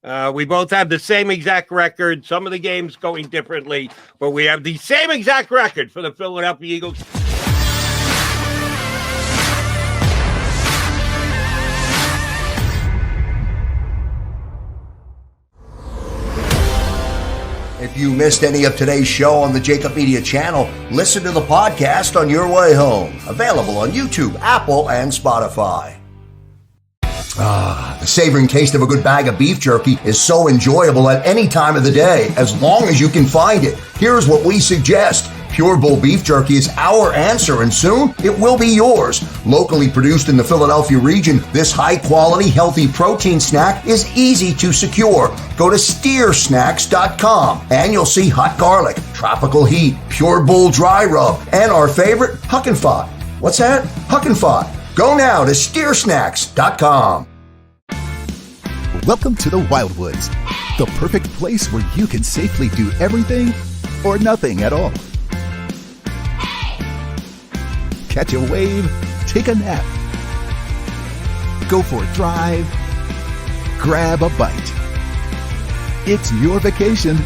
We both have the same exact record. Some of the games going differently, but we have the same exact record for the Philadelphia Eagles. If you missed any of today's show on the JAKIB Media channel, listen to the podcast on your way home. Available on YouTube, Apple, and Spotify. The savoring taste of a good bag of beef jerky is so enjoyable at any time of the day, as long as you can find it. Here's what we suggest. Pure Bull Beef Jerky is our answer, and soon it will be yours. Locally produced in the Philadelphia region, this high-quality, healthy protein snack is easy to secure. Go to steersnacks.com, and you'll see hot garlic, tropical heat, Pure Bull dry rub, and our favorite, Huck and Fod. What's that? Huck and Fod. Go now to steersnacks.com. Welcome to the Wildwoods, the perfect place where you can safely do everything or nothing at all. Catch a wave, take a nap, go for a drive, grab a bite. It's your vacation,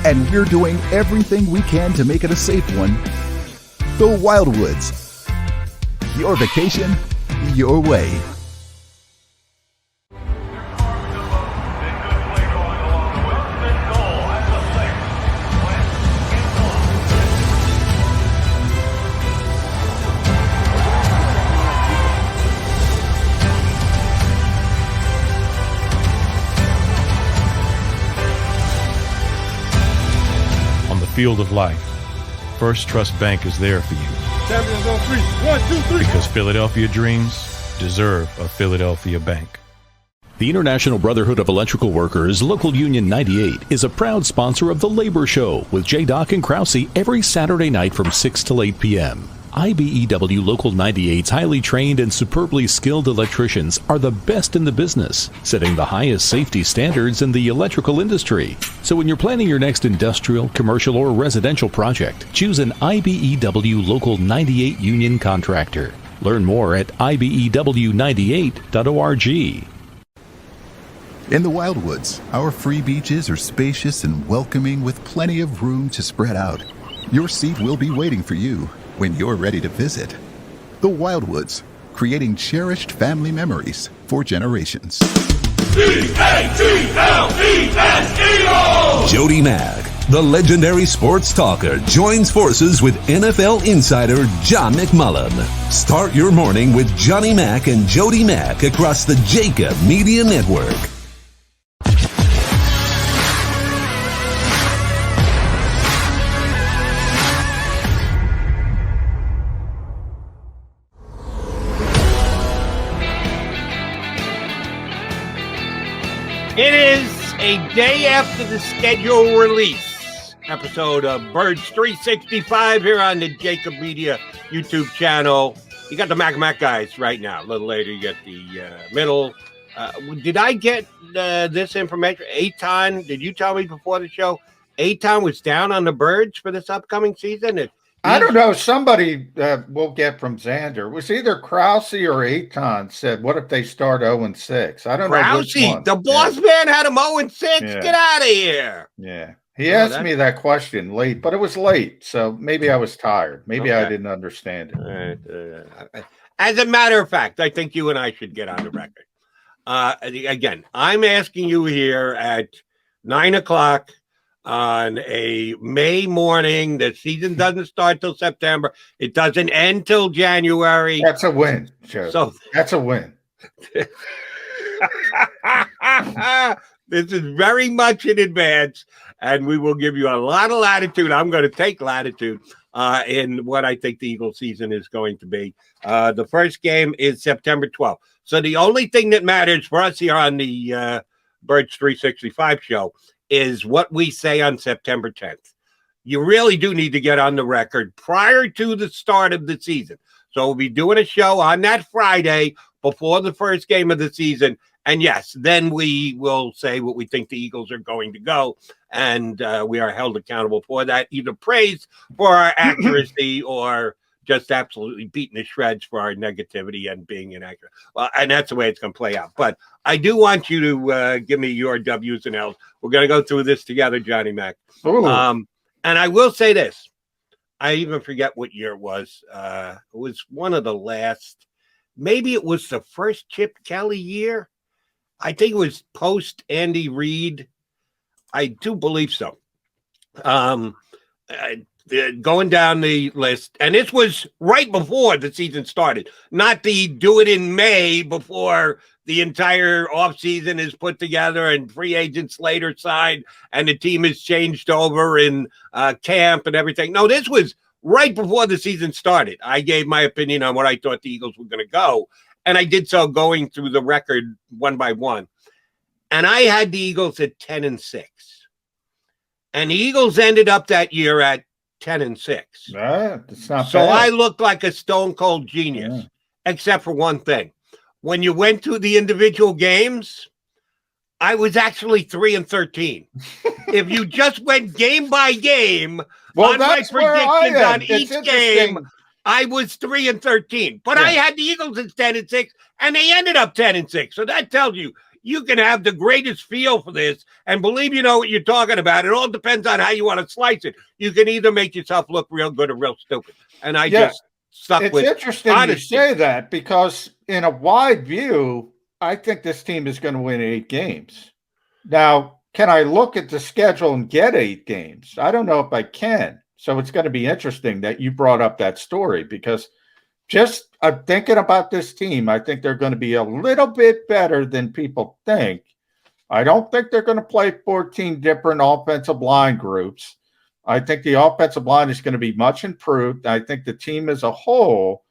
and we're doing everything we can to make it a safe one. The Wildwoods. Your vacation, your way. Field of life, First Trust Bank is there for you. Champions on three. 1, 2, 3. Because Philadelphia dreams deserve a Philadelphia bank. The International Brotherhood of Electrical Workers, Local Union 98, is a proud sponsor of The Labor Show with J. Doc and Krause every Saturday night from 6 till 8 p.m. IBEW Local 98's highly trained and superbly skilled electricians are the best in the business, setting the highest safety standards in the electrical industry. So when you're planning your next industrial, commercial, or residential project, choose an IBEW Local 98 union contractor. Learn more at ibew98.org. In the Wildwoods, our free beaches are spacious and welcoming with plenty of room to spread out. Your seat will be waiting for you when you're ready to visit. The Wildwoods, creating cherished family memories for generations. E-A-T-L-E-S Jody Mack, the legendary sports talker, joins forces with NFL insider John McMullen. Start your morning with Johnny Mack and Jody Mack across the JAKIB Media Network. It is a day after the schedule release episode of Birds 365 here on the JAKIB Media YouTube channel. You got the Mac guys right now. A little later, you get the middle. Did I get this information? Aton, did you tell me before the show? Aton was down on the Birds for this upcoming season? I don't know. Somebody will get from Xander. It was either Krause or Aton said, what if they start 0-6? I don't know which one. The boss man had him 0-6. Yeah. Get out of here. Yeah. He asked me that question late, but it was late. So maybe I was tired. Maybe I didn't understand it. As a matter of fact, I think you and I should get on the record. Again, I'm asking you here at 9 o'clock on a May morning. The season doesn't start till September. It doesn't end till January. That's a win, Joe. So that's a win. This is very much in advance, and we will give you a lot of latitude. I'm going to take latitude in what I think the Eagles season is going to be. The first game is September 12th. So the only thing that matters for us here on the Birds 365 show is what we say on September 10th. You really do need to get on the record prior to the start of the season. So we'll be doing a show on that Friday before the first game of the season. And yes, then we will say what we think the Eagles are going to go. And we are held accountable for that, either praise for our accuracy or just absolutely beaten to shreds for our negativity and being inaccurate. Well, and that's the way it's going to play out. But I do want you to give me your W's and L's. We're going to go through this together, Johnny Mac. And I will say this. I even forget what year it was. It was one of the last, maybe it was the first Chip Kelly year. I think it was post Andy Reid. I do believe so. Going down the list, and this was right before the season started, not the do it in May before the entire offseason is put together and free agents later signed and the team is changed over in camp and everything. No, this was right before the season started. I gave my opinion on what I thought the Eagles were going to go, and I did so going through the record one by one. And I had the Eagles at 10-6. And the Eagles ended up that year at 10-6. That's not so bad. I looked like a stone cold genius, except for one thing. When you went through the individual games, I was actually 3-13. If you just went game by game on my predictions on each game, I was 3-13. But I had the Eagles at 10-6, and they ended up 10-6. So that tells you. You can have the greatest feel for this and believe you know what you're talking about. It all depends on how you want to slice it. You can either make yourself look real good or real stupid. And I just stuck with it. It's interesting you say that because in a wide view, I think this team is going to win 8 games. Now, can I look at the schedule and get 8 games? I don't know if I can. So it's going to be interesting that you brought up that story because just thinking about this team, I think they're going to be a little bit better than people think. I don't think they're going to play 14 different offensive line groups. I think the offensive line is going to be much improved. I think the team as a whole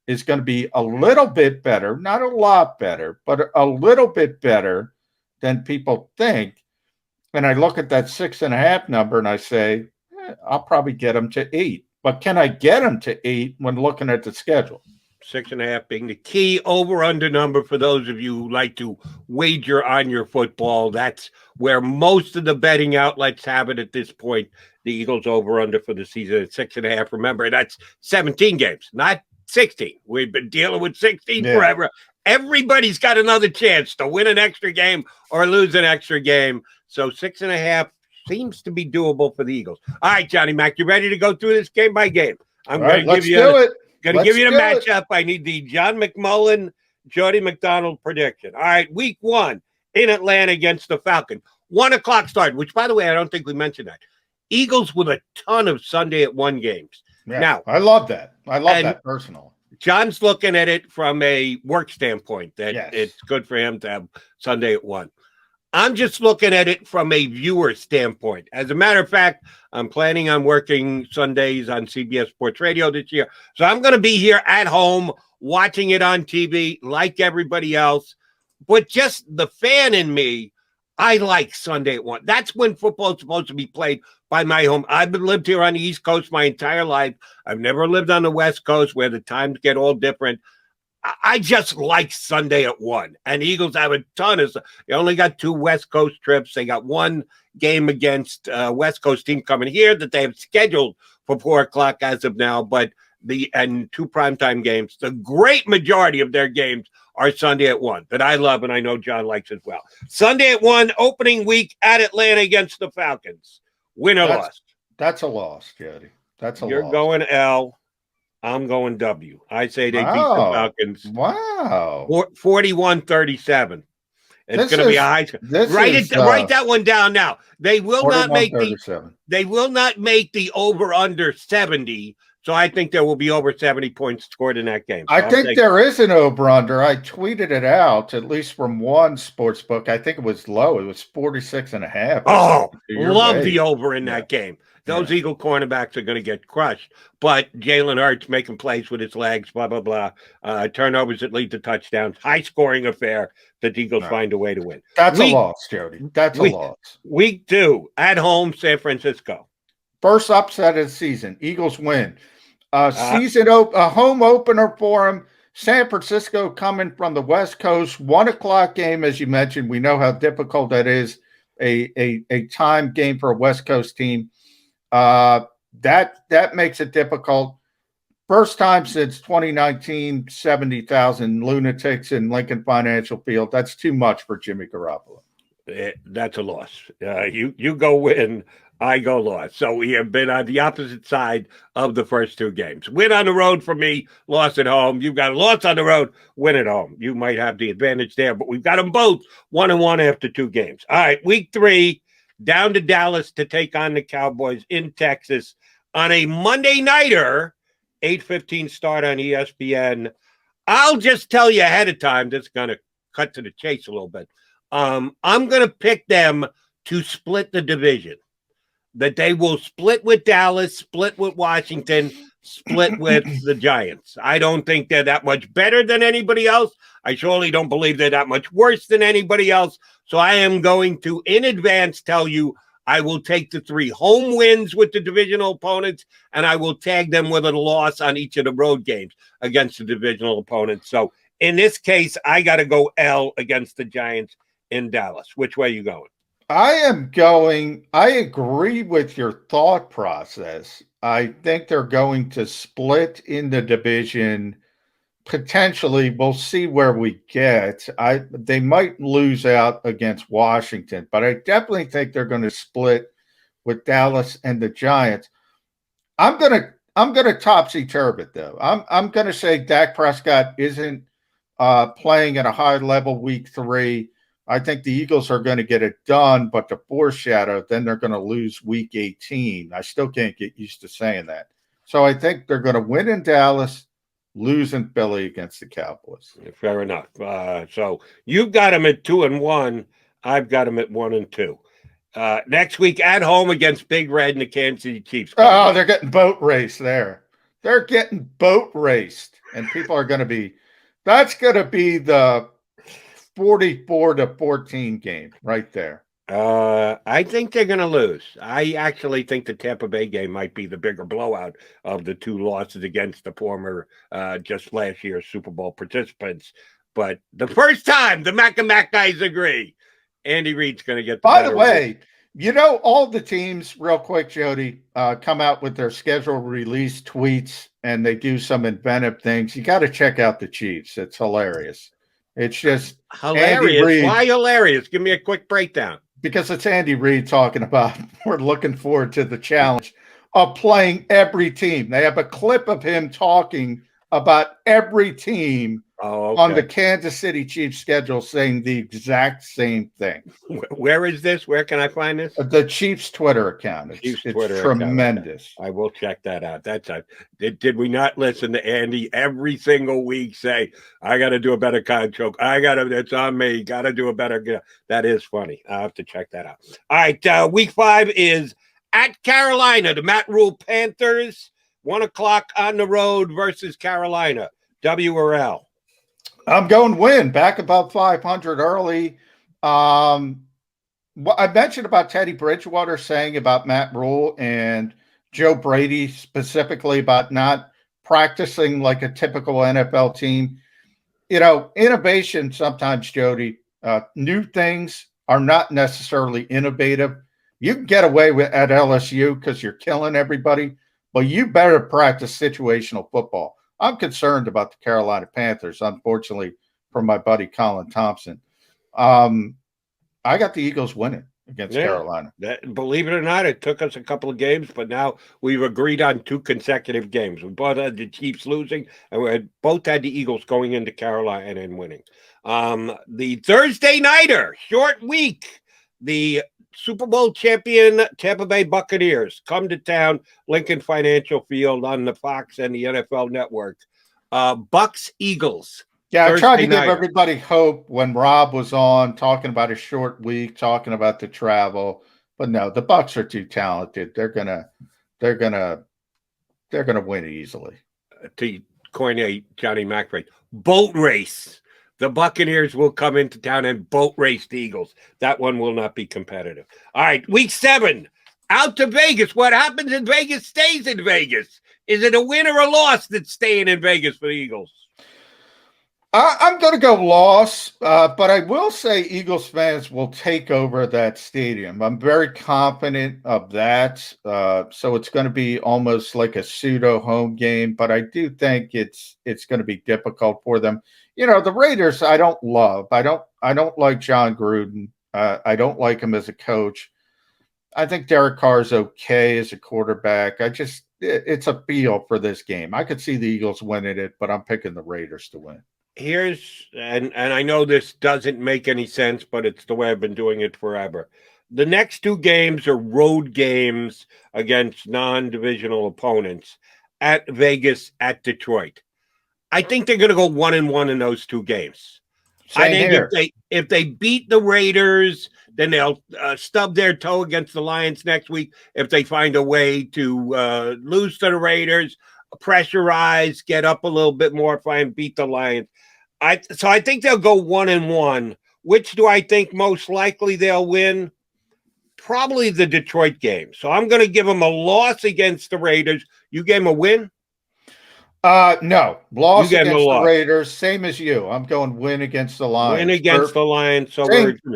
is going to be a little bit better, not a lot better, but a little bit better than people think. And I look at that 6.5 number and I say, I'll probably get them to 8. But can I get them to 8 when looking at the schedule? 6.5 being the key over-under number for those of you who like to wager on your football. That's where most of the betting outlets have it at this point. The Eagles over-under for the season at 6.5. Remember, that's 17 games, not 16. We've been dealing with 16 forever. Everybody's got another chance to win an extra game or lose an extra game. So 6.5 seems to be doable for the Eagles. All right, Johnny Mac, you ready to go through this game by game? I'm going to give you the matchup. I need the John McMullen, Jody McDonald prediction. All right, week 1 in Atlanta against the Falcons. 1 o'clock start, which, by the way, I don't think we mentioned that. Eagles with a ton of Sunday at 1 games. Yeah, now, I love that. I love that personally. John's looking at it from a work standpoint, that it's good for him to have Sunday at 1. I'm just looking at it from a viewer standpoint. As a matter of fact, I'm planning on working Sundays on CBS Sports Radio this year. So I'm going to be here at home watching it on TV like everybody else. But just the fan in me, I like Sunday at 1. That's when football is supposed to be played by my home. I've lived here on the East Coast my entire life. I've never lived on the West Coast where the times get all different. I just like Sunday at 1. And the Eagles have a ton of – they only got 2 West Coast trips. They got 1 game against West Coast team coming here that they have scheduled for 4 o'clock as of now, but and 2 primetime games. The great majority of their games are Sunday at 1 that I love and I know John likes as well. Sunday at 1, opening week at Atlanta against the Falcons. Win or loss? That's a loss, Jody. That's a loss. You're going L. I'm going W. I say they beat the Falcons. Wow. 41-37. It's going to be a high score. Write that one down now. They will not make the over under 70. So I think there will be over 70 points scored in that game. So I think there is an over under. I tweeted it out, at least from one sports book. I think it was low. It was 46.5. Oh, love the over in that game. Those Eagle cornerbacks are going to get crushed. But Jalen Hurts making plays with his legs, blah, blah, blah. Turnovers that lead to touchdowns. High-scoring affair that the Eagles find a way to win. That's a loss, Jody. That's a loss. Week 2, at home, San Francisco. First upset of the season. Eagles win. Home opener for them. San Francisco coming from the West Coast. 1 o'clock game, as you mentioned. We know how difficult that is. A time game for a West Coast team. That makes it difficult. First time since 2019, 70,000 lunatics in Lincoln Financial Field. That's too much for Jimmy Garoppolo. That's a loss. You go win, I go loss. So we have been on the opposite side of the first two games. Win on the road for me, loss at home. You've got a loss on the road, win at home. You might have the advantage there, but we've got them both 1-1 after two games. All right, week 3, down to Dallas to take on the Cowboys in Texas on a Monday nighter. 8:15 start on ESPN. I'll just tell you ahead of time, that's going to cut to the chase a little bit. I'm going to pick them to split the division, that they will split with Dallas, split with Washington, split with the Giants. I don't think they're that much better than anybody else. I surely don't believe they're that much worse than anybody else. So I am going to, in advance, tell you I will take the 3 home wins with the divisional opponents, and I will tag them with a loss on each of the road games against the divisional opponents. So in this case, I got to go L against the Giants in Dallas. Which way are you going? I agree with your thought process. I think they're going to split in the division. Potentially, we'll see where we get. They might lose out against Washington, but I definitely think they're going to split with Dallas and the Giants. I'm gonna topsy-turvy it though. I'm gonna say Dak Prescott isn't playing at a high level week 3. I think the Eagles are going to get it done, but to foreshadow, then they're going to lose week 18. I still can't get used to saying that. So I think they're going to win in Dallas, lose in Philly against the Cowboys. Fair enough. So you've got them at 2-1. I've got them at 1-2. Next week at home against Big Red and the Kansas City Chiefs. Oh, they're getting boat raced there. They're getting boat raced, and people are going to be. That's going to be the 44-14 game right there. I think they're going to lose. I actually think the Tampa Bay game might be the bigger blowout of the 2 losses against the former, just last year's Super Bowl participants. But the first time the Mac and Mac guys agree, Andy Reid's going to get the By the way, win. you know, all the teams, real quick, Jody, come out with their schedule release tweets, and they do some inventive things. You got to check out the Chiefs. It's hilarious. It's just hilarious. Why hilarious? Give me a quick breakdown. Because it's Andy Reid talking about we're looking forward to the challenge of playing every team. They have a clip of him talking about every team on the Kansas City Chiefs schedule saying the exact same thing. Where is this? Where can I find this? The Chiefs Twitter account. It's tremendous. I will check that out. Did we not listen to Andy every single week say, I got to do a better con choke. It's on me. Got to do a better. That is funny. I'll have to check that out. All right. Week 5 is at Carolina. The Matt Rule Panthers, 1:00 on the road versus Carolina. W or L? I'm going win. Back above 500 early. What I mentioned about Teddy Bridgewater saying about Matt Rule and Joe Brady specifically about not practicing like a typical NFL team. You know, innovation sometimes, Jody, new things are not necessarily innovative. You can get away with at LSU because you're killing everybody, but you better practice situational football. I'm concerned about the Carolina Panthers, unfortunately, for my buddy Colin Thompson. I got the Eagles winning against Carolina. Believe it or not, it took us a couple of games, but now we've agreed on 2 consecutive games. We both had the Chiefs losing, and we both had the Eagles going into Carolina and winning. The Thursday nighter, short week, the Super Bowl champion Tampa Bay Buccaneers come to town, Lincoln Financial Field on the Fox and the NFL Network. Bucks Eagles. Yeah, I tried to give everybody hope when Rob was on talking about a short week, talking about the travel, but no, the Bucks are too talented. They're gonna win easily. To coin a Johnny Mac phrase, boat race. The Buccaneers will come into town and boat race the Eagles. That one will not be competitive. All right, week 7, out to Vegas. What happens in Vegas stays in Vegas. Is it a win or a loss that's staying in Vegas for the Eagles? I'm going to go loss, but I will say Eagles fans will take over that stadium. I'm very confident of that. So it's going to be almost like a pseudo home game, but I do think it's going to be difficult for them. You know, the Raiders I don't love. I don't like John Gruden. I don't like him as a coach. I think Derek Carr is okay as a quarterback. It's a feel for this game. I could see the Eagles winning it, but I'm picking the Raiders to win. And I know this doesn't make any sense, but it's the way I've been doing it forever. The next two games are road games against non-divisional opponents at Vegas, at Detroit. I think they're going to go 1-1 in those two games. I think if they beat the Raiders, then they'll stub their toe against the Lions next week. If they find a way to lose to the Raiders, pressurize, get up a little bit more, try and beat the Lions. So I think they'll go 1-1. Which do I think most likely they'll win? Probably the Detroit game. So I'm going to give them a loss against the Raiders. You gave them a win? No. Loss against the Raiders, same as you. I'm going win against the Lions. Win against the Lions. So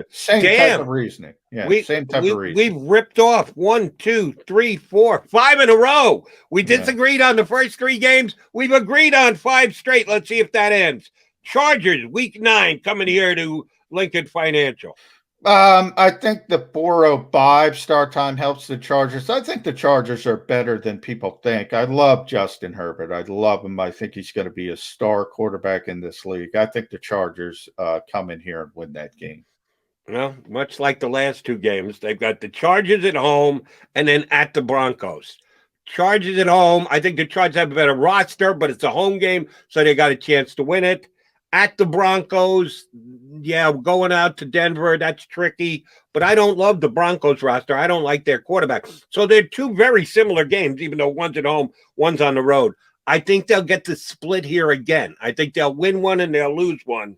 same type of reasoning. Yeah, same type of reasoning. We've ripped off 1, 2, 3, 4, 5 in a row. We disagreed on the first 3 games. We've agreed on 5 straight. Let's see if that ends. Chargers, week 9, coming here to Lincoln Financial. I think the 4:05 start time helps the Chargers. I think the Chargers are better than people think. I love Justin Herbert. I love him. I think he's going to be a star quarterback in this league. I think the Chargers come in here and win that game. Well, much like the last 2 games, they've got the Chargers at home and then at the Broncos. Chargers at home. I think the Chargers have a better roster, but it's a home game, so they got a chance to win it. At the Broncos, going out to Denver, that's tricky. But I don't love the Broncos roster. I don't like their quarterback. So they're 2 very similar games, even though one's at home, one's on the road. I think they'll get the split here again. I think they'll win one and they'll lose one.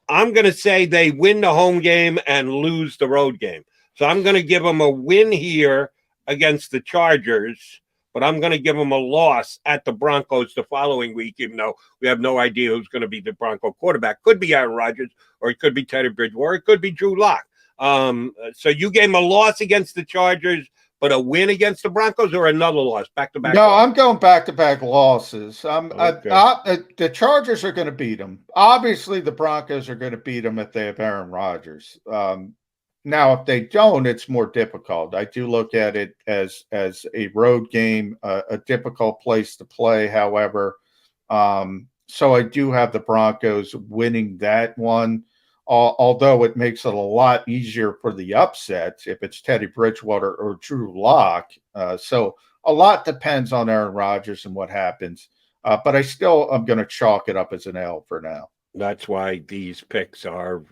I'm going to say they win the home game and lose the road game. So I'm going to give them a win here against the Chargers, but I'm going to give them a loss at the Broncos the following week, even though we have no idea who's going to be the Bronco quarterback. Could be Aaron Rodgers, or it could be Teddy Bridgewater, or it could be Drew Lock. So you gave them a loss against the Chargers, but a win against the Broncos, or another loss, back-to-back? No, I'm going back-to-back losses. The Chargers are going to beat them. Obviously, the Broncos are going to beat them if they have Aaron Rodgers. Now, if they don't, it's more difficult. I do look at it as a road game, a difficult place to play, however. So I do have the Broncos winning that one, although it makes it a lot easier for the upset if it's Teddy Bridgewater or Drew Lock. So a lot depends on Aaron Rodgers and what happens. But I'm going to chalk it up as an L for now. That's why these picks are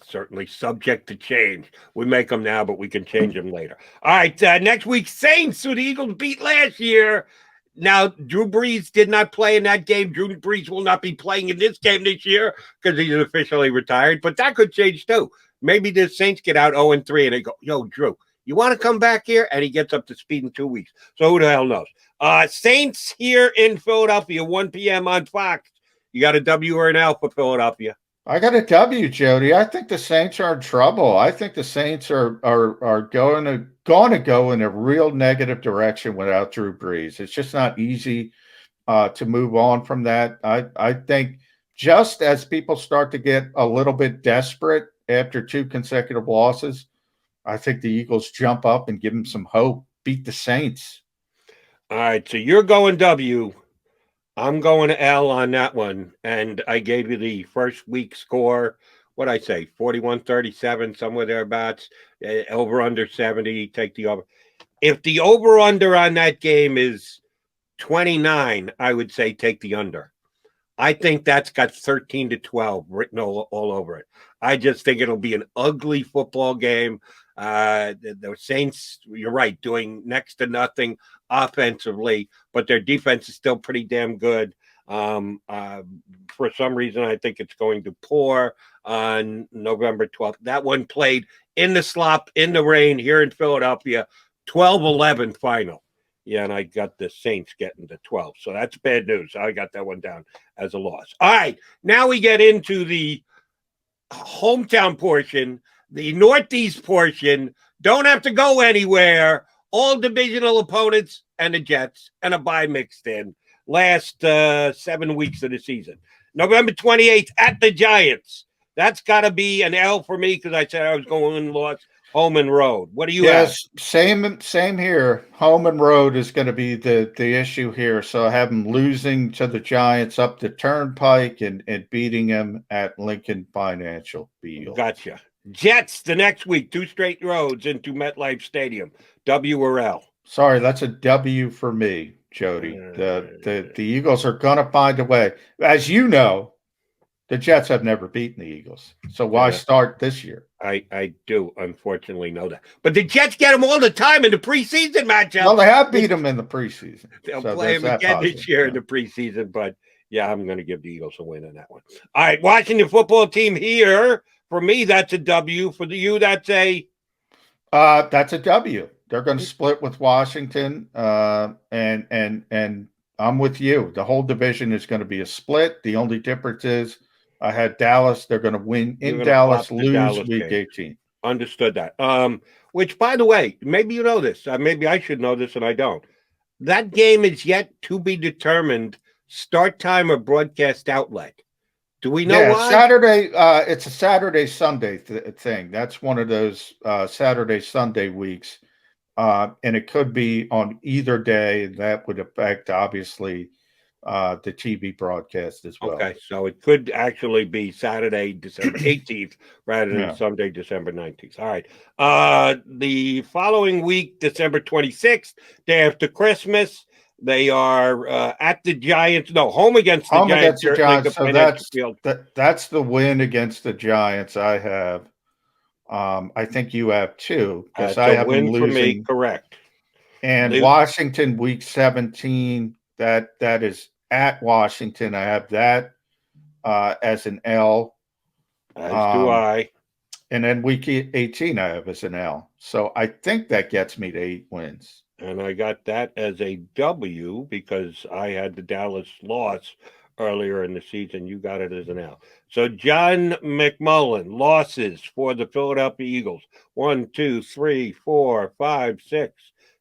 certainly subject to change. We make them now, but we can change them later. All right, next week, Saints, who the Eagles beat last year. Now, Drew Brees did not play in that game. Drew Brees will not be playing in this game this year because he's officially retired, but that could change too. Maybe the Saints get out 0-3 and they go, yo, Drew, you want to come back here? And he gets up to speed in 2 weeks. So who the hell knows? Saints here in Philadelphia, 1 p.m. on Fox. You got a W or an L for Philadelphia? I got a W, Jody. I think the Saints are in trouble. I think the Saints are going to go in a real negative direction without Drew Brees. It's just not easy to move on from that. I think just as people start to get a little bit desperate after 2 consecutive losses, I think the Eagles jump up and give them some hope, beat the Saints. All right, so you're going W. I'm going to L on that one, and I gave you the first week score. What'd I say? 41-37, somewhere thereabouts. Over under 70. Take the over. If the over under on that game is 29, I would say take the under. I think that's got 13-12 written all over it. I just think it'll be an ugly football game. The Saints, you're right, doing next to nothing offensively, but their defense is still pretty damn good. For some reason, I think it's going to pour on November 12th. That one played in the slop, in the rain here in Philadelphia, 12-11 final. Yeah, and I got the Saints getting to 12. So that's bad news. I got that one down as a loss. All right, now we get into the hometown portion, the Northeast portion. Don't have to go anywhere. All divisional opponents and the Jets and a bye mixed in. Last 7 weeks of the season. November 28th at the Giants. That's got to be an L for me because I said I was going loss home and road. What do you have? Same here. Home and road is going to be the issue here. So I have them losing to the Giants up the Turnpike and beating them at Lincoln Financial Field. Gotcha. Jets the next week, 2 straight roads into MetLife Stadium. W or L? Sorry, that's a W for me, Jody. The Eagles are going to find a way. As you know, the Jets have never beaten the Eagles. So why start this year? I do, unfortunately, know that. But the Jets get them all the time in the preseason matchup. Well, they have beat them in the preseason. They'll play them again this year in the preseason. But, yeah, I'm going to give the Eagles a win on that one. All right, Washington football team here. For me, that's a W. For you, that's a? That's a W. They're going to split with Washington, and I'm with you. The whole division is going to be a split. The only difference is I had Dallas. They're going to win in Dallas, lose week 18. Understood that. Which, by the way, maybe you know this. Maybe I should know this, and I don't. That game is yet to be determined. Start time or broadcast outlet. Do we know why? Saturday. It's a Saturday-Sunday thing. That's one of those Saturday-Sunday weeks. And it could be on either day. That would affect, obviously, the TV broadcast as well. Okay, so it could actually be Saturday, December 18th, rather than Sunday, December 19th. All right. The following week, December 26th, day after Christmas, they are at the Giants. No, home against the Giants. So that's the win against the Giants I have. I think you have too, because I have win them losing. For me, correct. And Washington week 17, that is at Washington. I have that as an L. As do I. And then week 18 I have as an L. So I think that gets me to 8 wins. And I got that as a W because I had the Dallas loss earlier in the season. You got it as an L. So John McMullen, losses for the Philadelphia Eagles. 1, 2, 3, 4, 5, 6,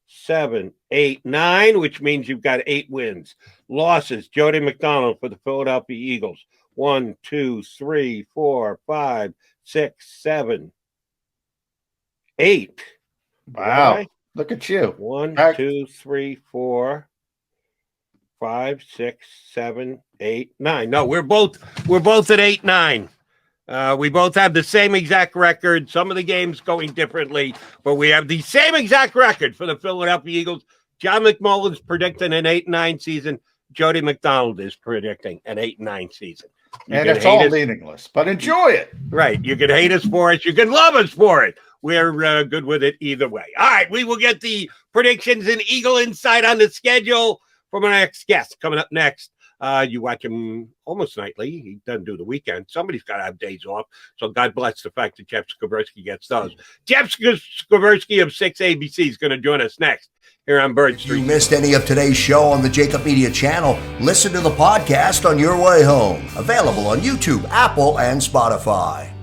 7, 8, 9, which means you've got 8 wins. Losses, Jody McDonald for the Philadelphia Eagles. 1, 2, 3, 4, 5, 6, 7, 8. Wow. Right? Look at you. 1, 2, 3, 4, 5, 6, 7, 8, 9. No, we're both at 8, 9. We both have the same exact record. Some of the games going differently, but we have the same exact record for the Philadelphia Eagles. John McMullen's predicting an 8-9 season. Jody McDonald is predicting an 8-9 season. And it's all meaningless, but enjoy it. Right. You can hate us for it. You can love us for it. We're good with it either way. All right. We will get the predictions and Eagle insight on the schedule from our next guest coming up next. You watch him almost nightly. He doesn't do the weekend. Somebody's got to have days off. So God bless the fact that Jeff Skversky gets those. Jeff Skversky of 6 ABC is going to join us next here on Bird Street. If you missed any of today's show on the JAKIB Media channel, listen to the podcast on your way home. Available on YouTube, Apple, and Spotify.